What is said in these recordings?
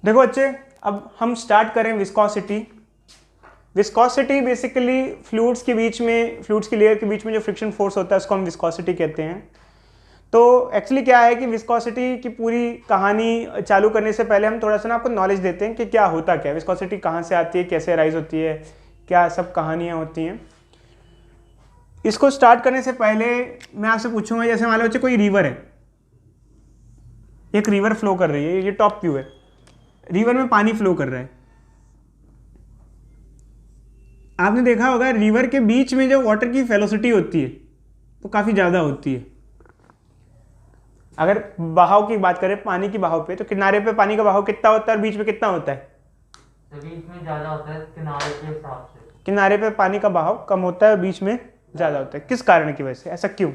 देखो बच्चे, अब हम स्टार्ट करें विस्कोसिटी। विस्कोसिटी बेसिकली फ्लूइड्स के बीच में, फ्लूइड्स की लेयर के बीच में जो फ्रिक्शन फोर्स होता है उसको हम विस्कोसिटी कहते हैं। तो एक्चुअली क्या है कि विस्कोसिटी की पूरी कहानी चालू करने से पहले हम थोड़ा सा ना आपको नॉलेज देते हैं कि क्या होता क्या है, विस्कोसिटी कहाँ से आती है, कैसे राइज होती है, क्या सब कहानियाँ होती हैं। इसको स्टार्ट करने से पहले मैं आपसे पूछूंगा, जैसे मान लो बच्चे कोई रिवर है, एक रिवर फ्लो कर रही है, ये टॉप व्यू है, रिवर में पानी फ्लो कर रहा है। आपने देखा होगा रिवर के बीच में जो वाटर की वेलोसिटी होती है वो काफ़ी ज़्यादा होती है। अगर बहाव की बात करें, पानी की बहाव पे, तो किनारे पे पानी का बहाव कितना होता है और बीच में कितना होता है? बीच में ज़्यादा होता है किनारे के हिसाब से। किनारे पे पानी का बहाव कम होता है और बीच में ज़्यादा होता है। किस कारण की वजह से, ऐसा क्यों?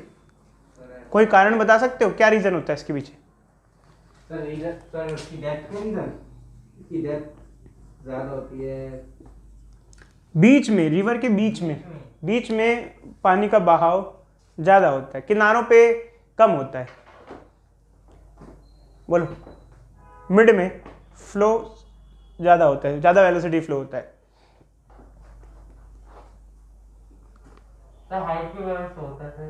कोई कारण बता सकते हो, क्या रीज़न होता है इसके पीछे? सर उसकी डेप्थ का रीज़न, इसकी डेप्थ ज़्यादा होती है। बीच में, रिवर के बीच में पानी का बहाव ज़्यादा होता है, किनारों पे कम होता है। बोलो। मिड में फ्लो ज़्यादा होता है, ज़्यादा वेलोसिटी फ्लो होता है। तो हाइट की वजह से होता है।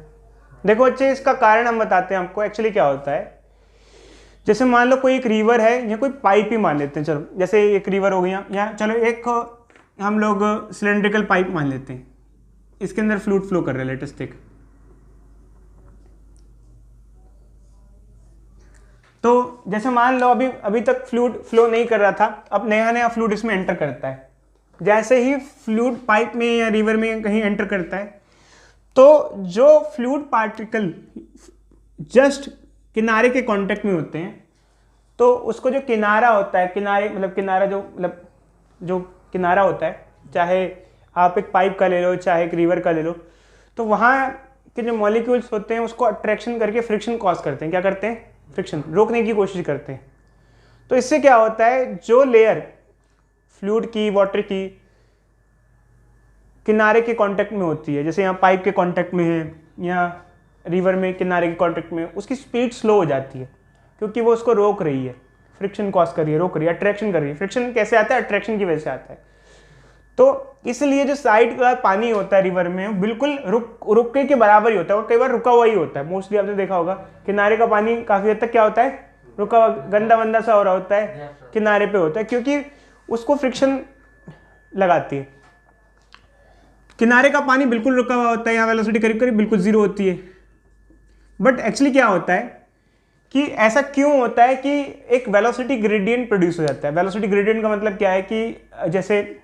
देखो बच्चे, इसका कारण हम बताते हैं आपको। एक्चुअली क्या होता है, जैसे मान लो कोई एक रिवर है या कोई पाइप ही मान लेते हैं, चलो जैसे एक रिवर हो गया, या चलो एक हम लोग सिलेंड्रिकल पाइप मान लेते हैं, इसके अंदर फ्लूइड फ्लो कर रहा है, लेटेस्ट एक। तो जैसे मान लो अभी तक फ्लूइड फ्लो नहीं कर रहा था, अब नया नया फ्लूइड इसमें एंटर करता है। जैसे ही फ्लूइड पाइप में या रिवर में कहीं एंटर करता है, तो जो फ्लूइड पार्टिकल जस्ट किनारे के कांटेक्ट में होते हैं, तो उसको जो किनारा होता है, किनारे मतलब किनारा जो किनारा होता है, चाहे आप एक पाइप का ले लो, चाहे एक रिवर का ले लो, तो वहाँ के जो मॉलिक्यूल्स होते हैं उसको अट्रैक्शन करके फ्रिक्शन कॉज करते हैं। क्या करते हैं? फ्रिक्शन, रोकने की कोशिश करते हैं। तो इससे क्या होता है, जो लेयर फ्लूइड की, वाटर की किनारे के कांटेक्ट में होती है, जैसे यहाँ पाइप के कांटेक्ट में है या रिवर में किनारे के कांटेक्ट में, उसकी स्पीड स्लो हो जाती है, क्योंकि वो उसको रोक रही है, फ्रिक्शन कॉज कर रही है, रोक रही है, अट्रैक्शन कर रही है। फ्रिक्शन कैसे आता है? अट्रैक्शन की वजह से आता है। तो इसलिए जो साइड का पानी होता है रिवर में, बिल्कुल रुके के बराबर ही होता है, और कई बार रुका हुआ ही होता है। मोस्टली आपने देखा होगा किनारे का पानी काफ़ी हद तक क्या होता है? रुका हुआ, गंदा वंदा सा हो रहा होता है, किनारे पे होता है, क्योंकि उसको फ्रिक्शन लगाती है। किनारे का पानी बिल्कुल रुका हुआ होता है, यहाँ वेलोसिटी करीब करीब बिल्कुल जीरो होती है। बट एक्चुअली क्या होता है कि ऐसा क्यों होता है कि एक वेलोसिटी ग्रेडियंट प्रोड्यूस हो जाता है। वेलोसिटी ग्रेडियंट का मतलब क्या है कि जैसे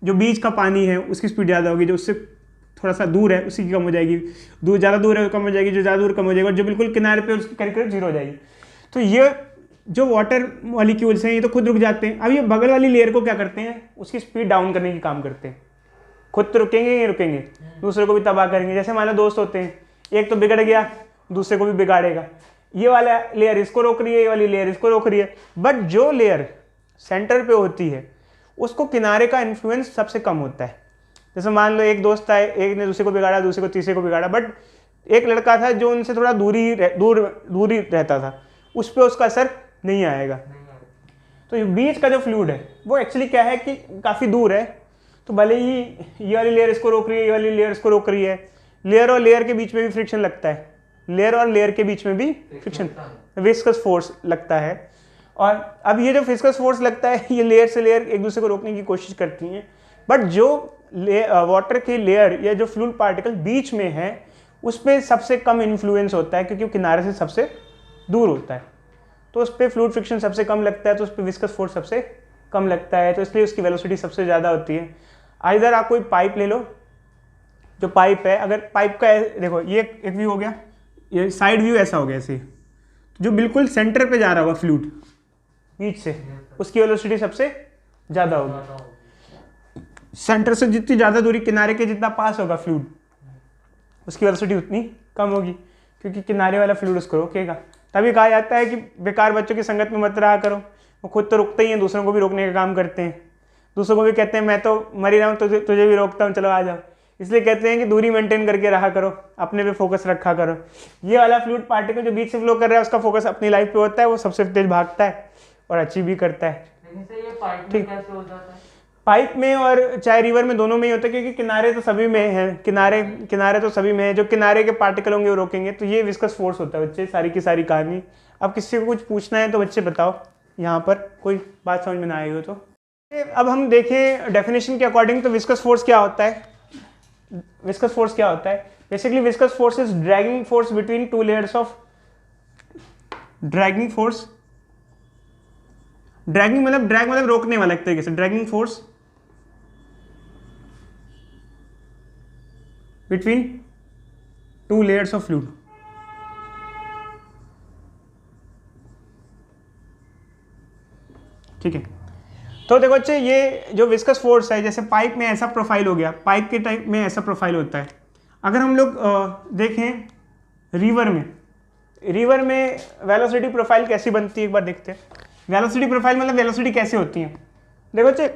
जो बीच का पानी है उसकी स्पीड ज़्यादा होगी, जो उससे थोड़ा सा दूर है उसकी कम हो जाएगी, ज़्यादा दूर है कम हो जाएगी, जो ज़्यादा दूर कम हो जाएगी, और जो बिल्कुल किनारे पे उसकी करीब करीब जीरो हो जाएगी। तो ये जो वाटर मॉलिक्यूल्स हैं ये तो खुद रुक जाते हैं। अब ये बगल वाली लेयर को क्या करते हैं, उसकी स्पीड डाउन करने की काम करते हैं। खुद तो रुकेंगे ही रुकेंगे, दूसरे को भी तबाह करेंगे। जैसे मान लो दोस्त होते हैं, एक तो बिगड़ गया, दूसरे को भी बिगाड़ेगा। ये वाला लेयर इसको रोक रही है, ये वाली लेयर इसको रोक रही है। बट जो लेयर सेंटर पे होती है उसको किनारे का इन्फ्लुएंस सबसे कम होता है। जैसे मान लो एक दोस्त था, एक ने दूसरे को बिगाड़ा, दूसरे को तीसरे को बिगाड़ा, बट एक लड़का था जो उनसे थोड़ा दूरी रहता था, उस पर उसका असर नहीं आएगा। तो ये बीच का जो फ्लूइड है वो एक्चुअली क्या है कि काफ़ी दूर है, तो भले ही ये वाली लेयर इसको रोक रही है, ये वाली लेयर इसको रोक रही है, लेयर और लेयर के बीच में भी फ्रिक्शन लगता है, लेयर और लेयर के बीच में भी फ्रिक्शन, विस्कस फोर्स लगता है। और अब ये जो विस्कस फोर्स लगता है, ये लेयर से लेयर एक दूसरे को रोकने की कोशिश करती हैं, बट जो वाटर की लेयर या जो फ्लूइड पार्टिकल बीच में है उस पर सबसे कम इन्फ्लुएंस होता है, क्योंकि किनारे से सबसे दूर होता है, तो उस पर फ्लूइड फ्रिक्शन सबसे कम लगता है, तो उस पर विस्कस फोर्स सबसे कम लगता है, तो इसलिए उसकी वेलोसिटी सबसे ज़्यादा होती है। इधर आप कोई पाइप ले लो, जो पाइप है, अगर पाइप का देखो ये एक व्यू हो गया, ये साइड व्यू ऐसा हो गया ऐसे, जो बिल्कुल सेंटर पे जा रहा होगा फ्लूइड बीच से, उसकी वेलोसिटी सबसे ज़्यादा होगी। सेंटर से जितनी ज़्यादा दूरी, किनारे के जितना पास होगा फ्लूइड, उसकी वेलोसिटी उतनी कम होगी, क्योंकि किनारे वाला फ्लूइड उसको रोकेगा। तभी कहा जाता है कि बेकार बच्चों की संगत में मत रहा करो, वो खुद तो रुकते ही हैं, दूसरों को भी रोकने का काम करते हैं, दूसरों को भी कहते हैं मैं तो मर ही रहा हूँ, तुझे भी रोकता हूँ, चलो आ जाओ। इसलिए कहते हैं कि दूरी मेंटेन करके रहा करो, अपने पे फोकस रखा करो। ये वाला फ्लूइड पार्टिकल जो बीच से फ्लो कर रहा है उसका फोकस अपनी लाइफ पे होता है, वो सबसे तेज भागता है और अचीव भी करता है। लेकिन सर ये पाइप में कैसे हो जाता है? पाइप में और चाहे रिवर में, दोनों में ही होता है, क्योंकि किनारे तो सभी में हैं, किनारे तो सभी में है। जो किनारे के पार्टिकल होंगे वो रोकेंगे, तो ये विस्कस फोर्स होता है बच्चे, सारी की सारी कहानी। अब किसी को कुछ पूछना है तो बच्चे बताओ, यहाँ पर कोई बात समझ में ना आई हो तो। अब हम देखें डेफिनेशन के अकॉर्डिंग तो विस्कस फोर्स क्या होता है। विस्कस फोर्स क्या होता है? Basically viscous force is dragging force between two layers of, dragging force, dragging मतलब ड्रैग मतलब रोकने वाला एक तरीके से, dragging force between two layers of fluid. ठीक है, तो देखो बच्चे ये जो विस्कस फोर्स है, जैसे पाइप में ऐसा प्रोफाइल हो गया, पाइप के टाइप में ऐसा प्रोफाइल होता है। अगर हम लोग देखें रिवर में वेलोसिटी प्रोफाइल कैसी बनती है एक बार देखते हैं। वेलोसिटी प्रोफाइल मतलब वेलोसिटी कैसे होती है। देखो बच्चे,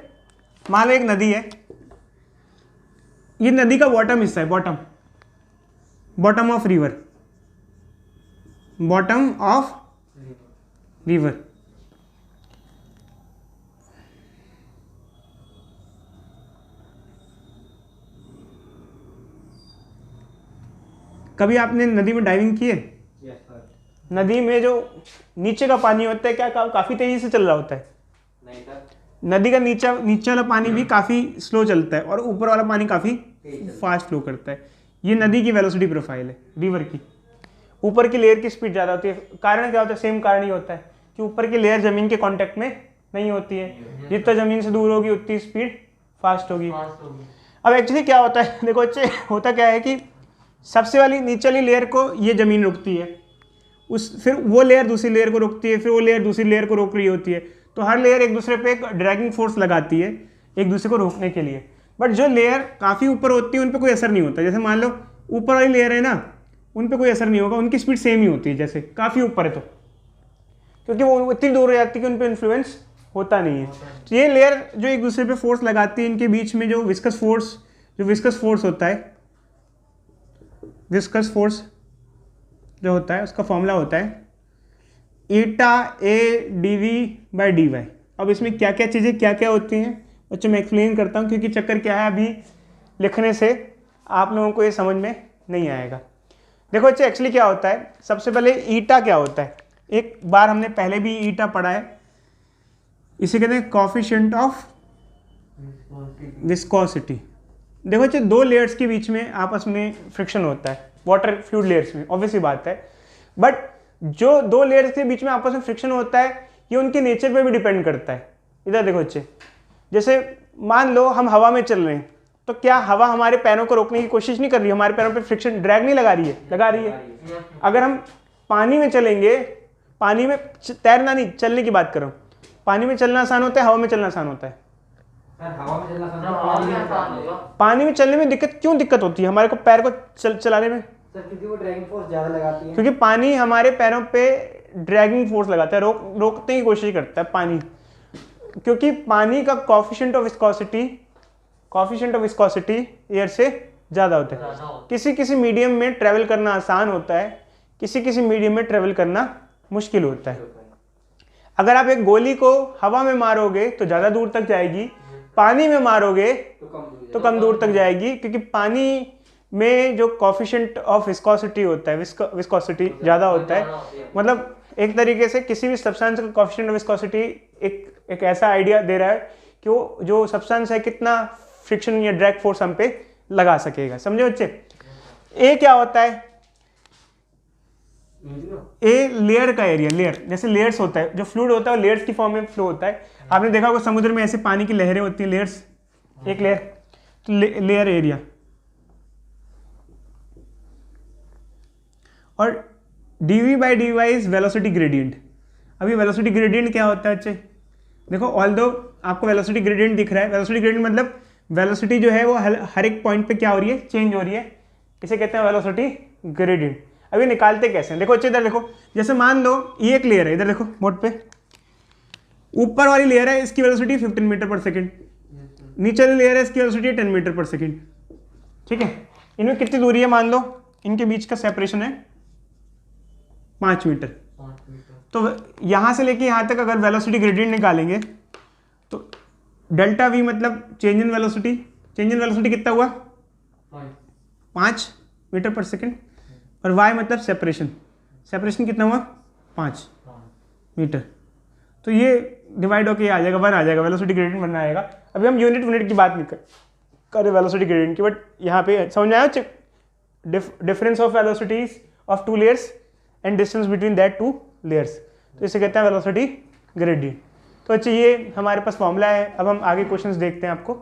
मान लो एक नदी है, ये नदी का बॉटम हिस्सा है, bottom of river, bottom of river. कभी आपने नदी में डाइविंग की है? Yes, sir. नदी में जो नीचे का पानी होता है क्या काफी तेजी से चल रहा होता है? नहीं सर। नदी का नीचे वाला पानी भी काफी स्लो चलता है और ऊपर वाला पानी काफी फास्ट फ्लो करता है। ये नदी की वेलोसिटी प्रोफाइल है रिवर की। ऊपर की लेयर की स्पीड ज़्यादा होती है। कारण क्या होता है? सेम कारण ही होता है कि ऊपर की लेयर ज़मीन के कांटेक्ट में नहीं होती है। जितना ज़मीन से दूर होगी उतनी स्पीड फास्ट होगी। अब एक्चुअली क्या होता है, देखो बच्चे, होता क्या है कि सबसे वाली नीचे वाली लेयर को ये ज़मीन रोकती है, फिर वो लेयर दूसरी लेयर को रोकती है, फिर वो लेयर दूसरी लेयर को रोक रही होती है। तो हर लेयर एक दूसरे पे एक ड्रैगिंग फोर्स लगाती है एक दूसरे को रोकने के लिए। बट जो लेयर काफ़ी ऊपर होती है उन पे कोई असर नहीं होता। जैसे मान लो ऊपर वाली लेयर है ना, उन पे कोई असर नहीं होगा, उनकी स्पीड सेम ही होती है जैसे काफ़ी ऊपर है तो, क्योंकि वो इतनी दूर हो जाती है कि उन पे इन्फ्लुएंस होता नहीं है। तो ये लेयर जो एक दूसरे पे फोर्स लगाती है, इनके बीच में जो विस्कस फोर्स होता है, विस्कस फोर्स जो होता है उसका फॉर्मूला होता है eta A d v by D y. अब इसमें क्या क्या चीज़ें क्या क्या होती हैं बच्चों मैं एक्सप्लेन करता हूँ, क्योंकि चक्कर क्या है अभी लिखने से आप लोगों को ये समझ में नहीं आएगा। देखो बच्चे एक्चुअली क्या होता है, सबसे पहले ईटा क्या होता है, एक बार हमने पहले भी ईटा पढ़ा है, इसे कहते हैं कोएफिशिएंट ऑफ विस्कोसिटी। देखो बच्चे दो लेयर्स के बीच में आपस में फ्रिक्शन होता है, वाटर फ्लूइड लेयर्स में, ऑब्वियसली बात है। बट जो दो लेयर्स के बीच में आपस में फ्रिक्शन होता है ये उनके नेचर पे भी डिपेंड करता है। इधर देखो बच्चे, जैसे मान लो हम हवा में चल रहे हैं, तो क्या हवा हमारे पैरों को रोकने की कोशिश नहीं कर रही है? हमारे पैरों पे फ्रिक्शन ड्रैग नहीं लगा रही है? लगा रही है। अगर हम पानी में चलेंगे, पानी में तैरना नहीं, चलने की बात करो, पानी में चलना आसान होता है, हवा में चलना आसान होता है? हवा में चलना पानी में चलने में क्यों दिक्कत होती है हमारे को पैर को चलाने में? सर क्योंकि वो ड्रैगिंग फोर्स ज़्यादा लगाती है। क्योंकि पानी हमारे पैरों पे ड्रैगिंग फोर्स लगाता है, रोकने की कोशिश करता है पानी, क्योंकि पानी का कोएफिशिएंट ऑफ विस्कोसिटी एयर से ज़्यादा होता है। किसी किसी मीडियम में ट्रेवल करना आसान होता है, किसी किसी मीडियम में ट्रेवल करना मुश्किल होता है। अगर आप एक गोली को हवा में मारोगे तो ज़्यादा दूर तक जाएगी, पानी में मारोगे तो कम दूर तक जाएगी, क्योंकि पानी में जो कोएफिशिएंट ऑफ विस्कोसिटी होता है, विस्कोसिटी ज़्यादा होता है। मतलब एक तरीके से किसी भी सब्सटेंस का कोएफिशिएंट ऑफ विस्कोसिटी एक ऐसा आइडिया दे रहा है कि वो जो सब्सटेंस है कितना फ्रिक्शन या ड्रैग फोर्स हम पे लगा सकेगा। समझे बच्चे? ए क्या होता है? ए लेयर का एरिया, लेयर जैसे लेयर्स होता है, जो फ्लूइड होता है वो लेयर्स की फॉर्म में फ्लो होता है। आपने देखा होगा समुद्र में ऐसे पानी की लहरें होती हैं, लेयर्स, एक लेयर, तो लेयर एरिया। और dv by D Y is velocity gradient. अभी वेलोसिटी ग्रेडियंट क्या होता है बच्चे? देखो ऑल्दो आपको वेलोसिटी ग्रेडियंट दिख रहा है, वेलोसिटी ग्रेडियंट मतलब वेलोसिटी जो है वो हर एक पॉइंट पे क्या हो रही है, चेंज हो रही है, इसे कहते हैं वेलोसिटी ग्रेडियंट। अभी निकालते कैसे हैं? देखो बच्चे इधर देखो, जैसे मान लो ये एक लेयर है, इधर देखो बोर्ड पे, ऊपर वाली लेयर है, इसकी वेलोसिटी 15 मीटर पर सेकेंड, नीचे वाली लेयर है, इसकी वेलोसिटी 10 मीटर पर सेकेंड। ठीक है। इनमें कितनी दूरी है मान लो, इनके बीच का सेपरेशन है 5 मीटर। 5 मीटर। तो यहाँ से लेके यहाँ तक अगर वेलोसिटी ग्रेडियंट निकालेंगे तो डेल्टा वी मतलब change in velocity, change in velocity कितना हुआ 5 मीटर पर सेकेंड, और y मतलब सेपरेशन, सेपरेशन कितना हुआ 5 मीटर। तो ये डिवाइड होके आ जाएगा 1 आ जाएगा, वेलोसिटी ग्रेडियंट 1 आएगा। अभी हम यूनिट की बात नहीं कर रहे वेलोसिटी ग्रेडियंट की, बट यहाँ पे समझ में आया difference of velocities of 2 layers and distance between that 2 layers, तो इसे कहते हैं वेलोसिटी ग्रेडियंट। तो अच्छा ये हमारे पास फॉर्मूला है। अब हम आगे क्वेश्चंस देखते हैं। आपको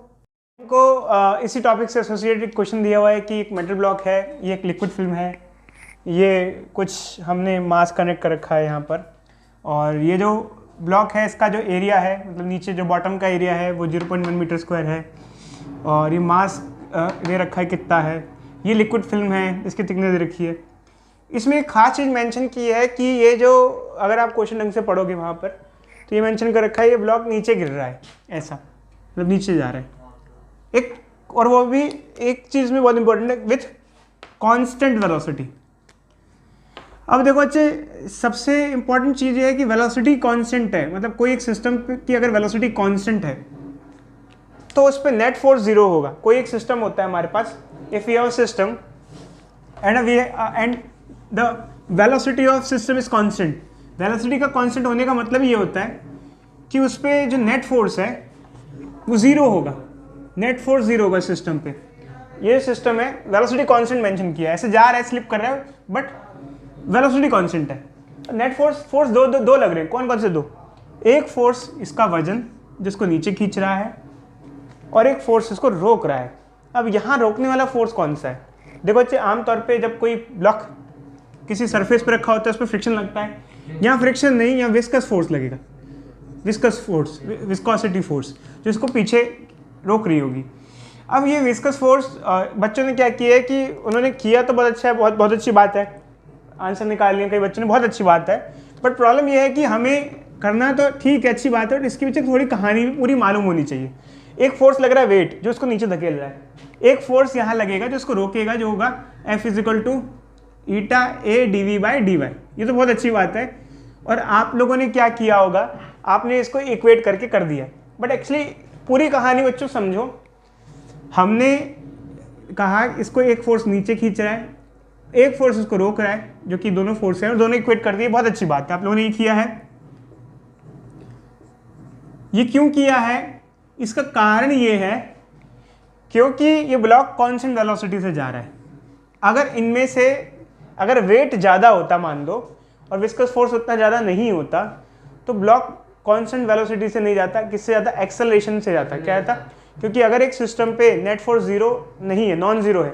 इसी टॉपिक से एसोसिएटेड क्वेश्चन दिया हुआ है कि एक मेटल ब्लॉक है, ये एक लिक्विड फिल्म है, ये कुछ हमने मास कनेक्ट कर रखा है यहाँ पर, और ये जो ब्लॉक है इसका जो एरिया है मतलब नीचे जो बॉटम का एरिया है वो 0.1 मीटर स्क्वायर है, और ये मास दे रखा है कितना है, ये लिक्विड फिल्म है, इसकी थिकनेस दे रखी है। इसमें एक खास चीज़ मेंशन की है कि ये जो अगर आप क्वेश्चन ढंग से पढ़ोगे वहाँ पर तो ये मेंशन कर रखा है ये ब्लॉक नीचे गिर रहा है, ऐसा मतलब नीचे जा रहा है एक, और वो भी एक चीज़ में बहुत इंपॉर्टेंट है विथ कांस्टेंट वेलोसिटी। अब देखो अच्छे सबसे इंपॉर्टेंट चीज़ ये है कि वेलोसिटी कांस्टेंट है, मतलब कोई एक सिस्टम की अगर वेलोसिटी कांस्टेंट है तो उस पर नेट फोर्स 0 होगा। कोई एक सिस्टम होता है हमारे पास, if we have a system and the velocity of system is constant, velocity का कांस्टेंट होने का मतलब ये होता है कि उस पर जो नेट फोर्स है वो 0 होगा, नेट फोर्स 0 होगा सिस्टम पे। ये सिस्टम है, वेलोसिटी कांस्टेंट मेंशन किया है, ऐसे जा रहा है स्लिप कर रहा है बट वेलोसिटी कांस्टेंट है। नेट फोर्स दो लग रहे हैं, कौन कौन से दो, एक फोर्स इसका वजन जिसको नीचे खींच रहा है और एक फोर्स इसको रोक रहा है। अब यहाँ रोकने वाला फोर्स कौन सा है, देखो बच्चे आमतौर पे जब कोई ब्लॉक किसी सरफेस पे रखा होता है उस पर फ्रिक्शन लगता है, यहाँ फ्रिक्शन नहीं, यहाँ विस्कस फोर्स लगेगा, विस्कस फोर्स, विस्कोसिटी फोर्स जो इसको पीछे रोक रही होगी। अब ये विस्कस फोर्स बच्चों ने क्या किया है कि उन्होंने किया तो बहुत अच्छा है, बहुत अच्छी बात है, आंसर निकाल लिया कई बच्चों ने, बहुत अच्छी बात है, बट प्रॉब्लम ये है कि हमें करना तो ठीक है, अच्छी बात है, बट इसके पीछे थोड़ी कहानी भी पूरी मालूम होनी चाहिए। एक फोर्स लग रहा है वेट जो उसको नीचे धकेल रहा है, एक फोर्स यहाँ लगेगा जो उसको रोकेगा जो होगा F = eta A D Y. ये तो बहुत अच्छी बात है, और आप लोगों ने क्या किया होगा, आपने इसको इक्वेट करके कर दिया, बट एक्चुअली पूरी कहानी बच्चों समझो। हमने कहा इसको एक फोर्स नीचे खींच रहा है, एक फोर्स इसको रोक रहा है, जो कि दोनों फोर्स हैं और दोनों इक्वेट कर दिए, बहुत अच्छी बात है, आप लोगों ने ये किया है। ये क्यों किया है, इसका कारण ये है क्योंकि ये ब्लॉक कांस्टेंट वेलोसिटी से जा रहा है। अगर इनमें से अगर वेट ज़्यादा होता मान लो और विस्कस फोर्स उतना ज़्यादा नहीं होता तो ब्लॉक कांस्टेंट वेलोसिटी से नहीं जाता, किससे जाता, एक्सेलरेशन से जाता। क्या था, क्योंकि अगर एक सिस्टम पे नेट फोर्स 0 नहीं है, नॉन ज़ीरो है,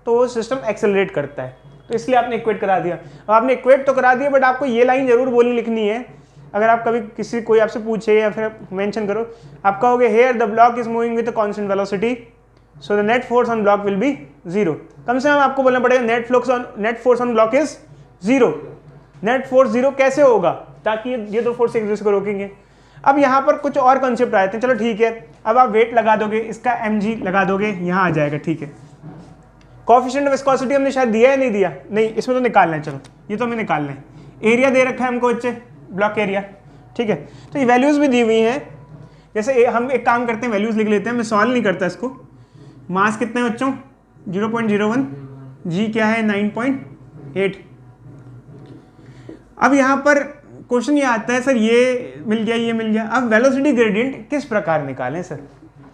तो वो सिस्टम एक्सेलरेट करता है, तो इसलिए आपने इक्वेट करा दिया। अब आपने इक्वेट तो करा दिया, बट आपको ये लाइन जरूर बोलनी लिखनी है। अगर आप कभी किसी कोई आपसे पूछे या फिर मेंशन करो, आप कहोगे here the block is moving with constant velocity so the net force on block will be 0। कम से कम आपको बोलना पड़ेगा net force on block is 0। Net force 0 कैसे होगा, ताकि ये दो फोर्स एक दूसरे को रोकेंगे। अब यहाँ पर कुछ और कॉन्सेप्ट आए थे, चलो ठीक है, अब आप वेट लगा दोगे, इसका mg लगा दोगे, यहाँ आ जाएगा, ठीक है। कोएफिशिएंट ऑफ विस्कोसिटी हमने शायद दिया है, नहीं दिया, नहीं, इसमें तो निकालना है, चलो ये तो हमें निकालना है। एरिया दे रखा है हमको बच्चे, ब्लॉक एरिया, ठीक है, तो ये वैल्यूज भी दी हुई हैं। जैसे हम एक काम करते हैं, वैल्यूज लिख लेते हैं, मैं सॉल्व नहीं करता इसको। मास कितने हैं बच्चों, 0.01, जी क्या है 9.8। अब यहाँ पर क्वेश्चन ये आता है, सर ये मिल गया, ये मिल गया, अब वेलोसिटी ग्रेडियंट किस प्रकार निकालें सर,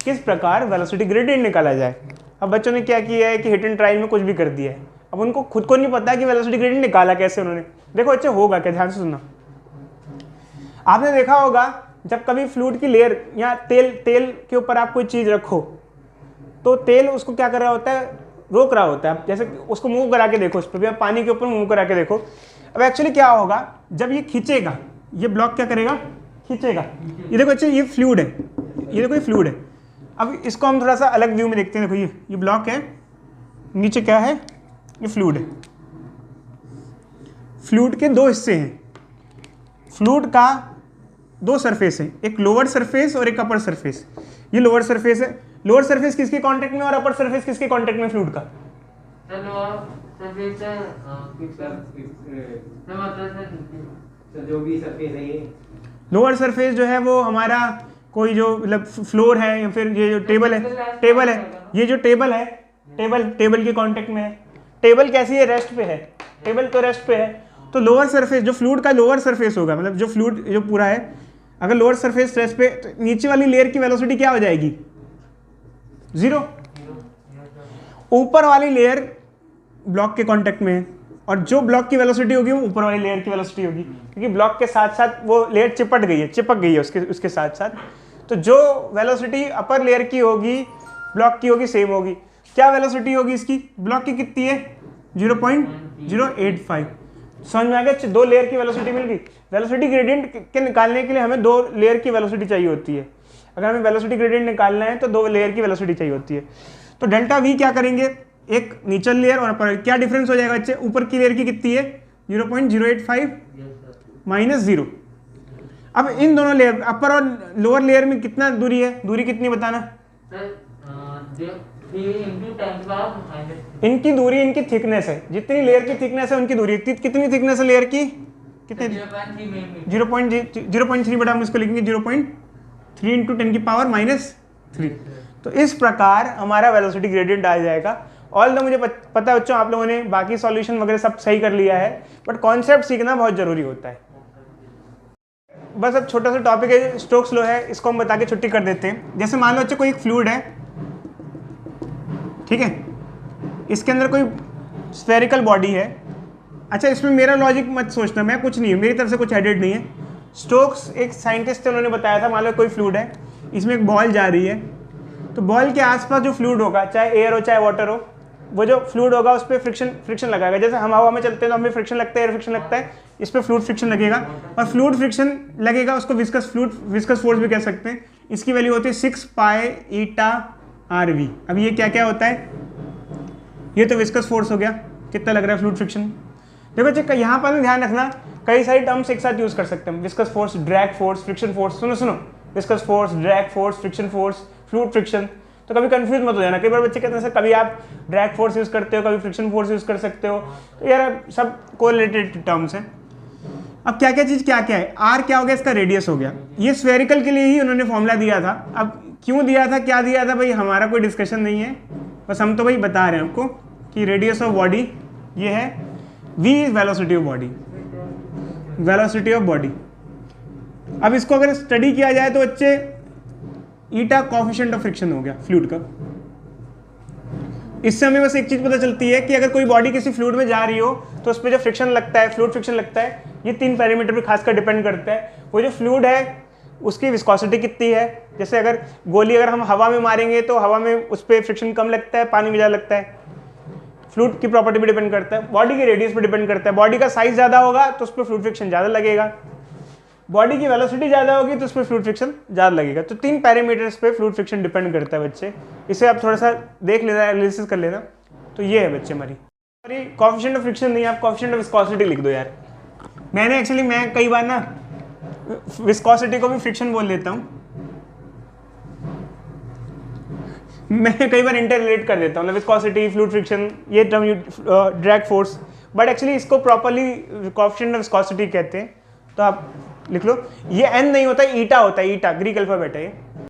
किस प्रकार वेलोसिटी ग्रेडियंट निकाला जाए। अब बच्चों ने क्या किया है कि हिट एंड ट्रायल में कुछ भी कर दिया है, अब उनको खुद को नहीं पता कि वेलोसिटी ग्रेडियंट निकाला कैसे उन्होंने। देखो अच्छा होगा क्या, ध्यान से सुनना। आपने देखा होगा जब कभी फ्लूइड की लेयर या तेल के ऊपर आप कोई चीज़ रखो तो तेल उसको क्या कर रहा होता है, रोक रहा होता है। जैसे उसको मूव करा के देखो, उस पर भी आप पानी के ऊपर मूव करा के देखो। अब एक्चुअली क्या होगा, जब ये खींचेगा, ये ब्लॉक क्या करेगा, खींचेगा। ये देखो अच्छा, ये फ्लूइड है, ये देखो ये फ्लूइड है। अब इसको हम थोड़ा सा अलग व्यू में देखते हैं। देखो ये ब्लॉक है, नीचे क्या है, ये फ्लूइड है। फ्लूइड के दो हिस्से हैं, फ्लूइड का दो सरफेस है, एक लोअर सरफेस और एक अपर सरफेस। ये लोअर सरफेस है, लोअर सरफेस किसके कांटेक्ट में और अपर सरफेस किसके कांटेक्ट में फ्लूइड का? जो भी सरफेस है ये लोअर सरफेस जो है वो हमारा कोई जो मतलब फ्लोर है या फिर ये जो टेबल है ये जो टेबल है टेबल के कांटेक्ट में है। टेबल कैसी है? रेस्ट पे है। टेबल तो रेस्ट पे है, तो लोअर सरफेस जो फ्लूइड का लोअर सरफेस होगा, मतलब जो फ्लूइड जो पूरा है, अगर लोअर सरफेस रेस्ट पे, तो नीचे वाली लेयर की वेलोसिटी क्या हो जाएगी? 0। ऊपर वाली लेयर ब्लॉक के कांटेक्ट में है और जो ब्लॉक की वेलोसिटी होगी वो ऊपर वाली लेयर की वेलोसिटी होगी, क्योंकि ब्लॉक के साथ साथ वो लेयर चिपक गई है उसके साथ साथ। तो जो वेलोसिटी अपर लेयर की होगी ब्लॉक की होगी सेम होगी। क्या वेलोसिटी होगी इसकी? ब्लॉक की कितनी है? 0.085। समझ में आ गया? 2 लेयर की वेलोसिटी मिल गई। वेलोसिटी ग्रेडियंट के निकालने के लिए हमें 2 लेयर की वेलोसिटी चाहिए होती है। अगर हमें वेलोसिटी ग्रेडियंट निकालना है तो 2 लेयर की वेलोसिटी चाहिए होती है। तो डेल्टा वी क्या करेंगे? एक नीचल लेयर और अपर, क्या डिफरेंस हो जाएगा बच्चे? ऊपर की लेयर की कितनी है? 0.085 माइनस 0। अब इन दोनों लेयर अपर और लोअर लेयर में कितना दूरी है? दूरी कितनी बताना? इनकी दूरी इनकी थिकनेस है, जितनी लेयर की थिकनेस है उनकी दूरी। कितनी थिकनेस है लेयर की? कितनी? 0.3 बटा हम इसको लिखेंगे 0.3 इंटू 10 की पावर -3। तो इस प्रकार हमारा वेलोसिटी ग्रेडियंट आ जाएगा। ऑल मुझे पता है बच्चों आप लोगों ने बाकी सॉल्यूशन वगैरह सब सही कर लिया है, बट कॉन्सेप्ट सीखना बहुत जरूरी होता है। बस अब छोटा सा टॉपिक है, स्टोक्स लॉ है, इसको हम बता के छुट्टी कर देते हैं। जैसे मान लो बच्चे कोई एक फ्लूइड है, ठीक है, इसके अंदर कोई स्फेरिकल बॉडी है। अच्छा, इसमें मेरा लॉजिक मत सोचना, मैं कुछ नहीं है, मेरी तरफ से कुछ एडेड नहीं है। स्टोक्स एक साइंटिस्ट थे, उन्होंने बताया था, मान लो कोई फ्लूइड है, इसमें एक बॉल जा रही है, तो बॉल के आसपास जो फ्लूइड होगा, चाहे एयर हो चाहे वाटर हो, वो जो फ्लूइड होगा उस पर फ्रिक्शन लगाएगा। जैसे हम हवा में चलते हैं तो हमें फ्रिक्शन लगता है, एयर फ्रिक्शन लगता है, इस पर फ्लूइड फ्रिक्शन लगेगा, और फ्लूइड फ्रिक्शन लगेगा उसको विस्कस फोर्स भी कह सकते हैं। इसकी वैल्यू होती है 6 पाई ईटा RV। अब ये क्या क्या होता है? ये तो विस्कस फोर्स हो गया, कितना लग रहा है फ्लूइड फ्रिक्शन। देखो बच्चे यहाँ पर ध्यान रखना, कई सारी टर्म्स एक साथ यूज कर सकते हैं। Viscous force, drag force, friction force. सुनो, viscous force, drag force, friction force, fluid friction. तो कभी कंफ्यूज मत हो जाना। कई बार बच्चे कहते हैं सर कभी आप ड्रैग फोर्स यूज करते हो, कभी फ्रिक्शन फोर्स यूज कर सकते हो, तो यार सब कोरिलेटेड टर्म्स हैं। अब क्या क्या चीज़ क्या क्या है? R क्या हो गया? इसका रेडियस हो गया। ये स्फेरिकल के लिए ही उन्होंने फॉर्मूला दिया था। अब क्यों दिया था, क्या दिया था भाई, हमारा कोई डिस्कशन नहीं है, बस हम तो भाई बता रहे हैं आपको कि रेडियस ऑफ बॉडी ये है, V is velocity of body, velocity of body. अब इसको अगर स्टडी किया जाए तो बच्चे ईटा कोएफिशिएंट ऑफ फ्रिक्शन हो गया फ्लूइड का। इससे हमें बस एक चीज पता चलती है कि अगर कोई बॉडी किसी फ्लूइड में जा रही हो तो उस पर जो फ्रिक्शन लगता है, फ्लूइड फ्रिक्शन लगता है, ये 3 पैरामीटर पर खासकर डिपेंड करता है। वो जो फ्लूइड है उसकी विस्कोसिटी कितनी है। जैसे अगर गोली अगर हम हवा में मारेंगे तो हवा में उस पर फ्रिक्शन कम लगता है, पानी में ज़्यादा लगता है। फ्लूइड की प्रॉपर्टी पे डिपेंड करता है, बॉडी के रेडियस पे डिपेंड करता है। बॉडी का साइज ज़्यादा होगा तो उस पर फ्लूइड फ्रिक्शन ज़्यादा लगेगा, बॉडी की वेलोसिटी ज़्यादा होगी तो उस पर फ्लूइड फ्रिक्शन ज़्यादा लगेगा। तो 3 पैरामीटर्स पे फ्लूइड फ्रिक्शन डिपेंड करता है बच्चे। इसे आप थोड़ा सा देख लेना, एनालिसिस कर लेना। तो ये है बच्चे हमारी कोएफिशिएंट ऑफ फ्रिक्शन नहीं, आप कोएफिशिएंट ऑफ विस्कोसिटी लिख दो यार। मैं कई बार ना विस्कोसिटी को भी फ्रिक्शन बोल लेता हूँ, मैं कई बार इंटर रिलेट कर देता हूँ, मतलब विस्कोसिटी, फ्लूइड फ्रिक्शन, ये term drag force, but actually इसको प्रॉपर्ली कोएफिशिएंट ऑफ विस्कोसिटी कहते हैं। तो आप लिख लो, ये n नहीं होता, ईटा होता है, ईटा ग्रीक अल्फाबेट है।